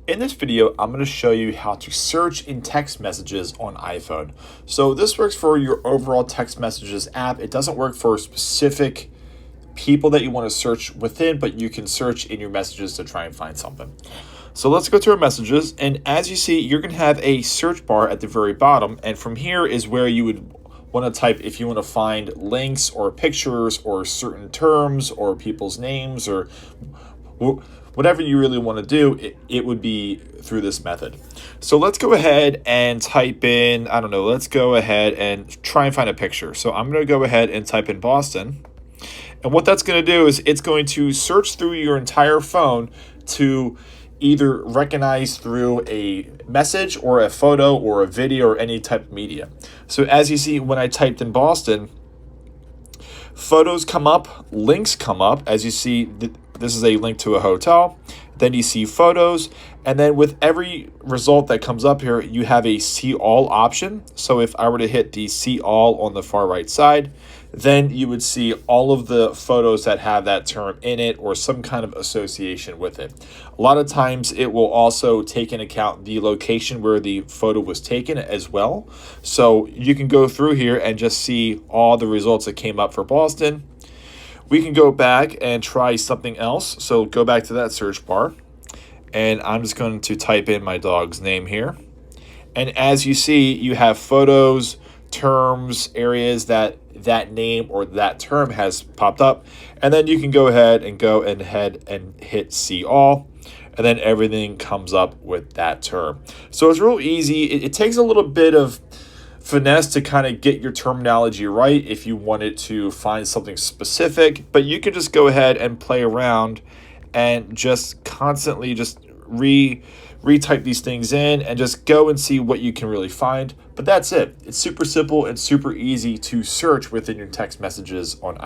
In this video, I'm going to show you how to search in text messages on iPhone. So this works for your overall text messages app. It doesn't work for specific people that you want to search within, but you can search in your messages to try and find something. So let's go to our messages. And as you see, you're going to have a search bar at the very bottom. And from here is where you would want to type if you want to find links or pictures or certain terms or people's names or whatever you really want to do, it would be through this method. So let's go ahead and type in, I don't know, let's go ahead and try and find a picture. So I'm going to go ahead and type in Boston. And what that's going to do is it's going to search through your entire phone to either recognize through a message or a photo or a video or any type of media. So as you see, when I typed in Boston, photos come up, links come up. As you see, this is a link to a hotel. Then you see photos. And then with every result that comes up here, you have a see all option. So if I were to hit the see all on the far right side, then you would see all of the photos that have that term in it or some kind of association with it. A lot of times it will also take into account the location where the photo was taken as well. So you can go through here and just see all the results that came up for Boston. We can go back and try something else. So go back to that search bar. And I'm just going to type in my dog's name here. And as you see, you have photos, terms, areas that name or that term has popped up. And then you can go ahead and hit see all. And then everything comes up with that term. So it's real easy. It takes a little bit of finesse to kind of get your terminology right if you wanted to find something specific, but you can just go ahead and play around and just constantly just retype these things in and just go and see what you can really find. But that's it. It's super simple and super easy to search within your text messages on iPhone.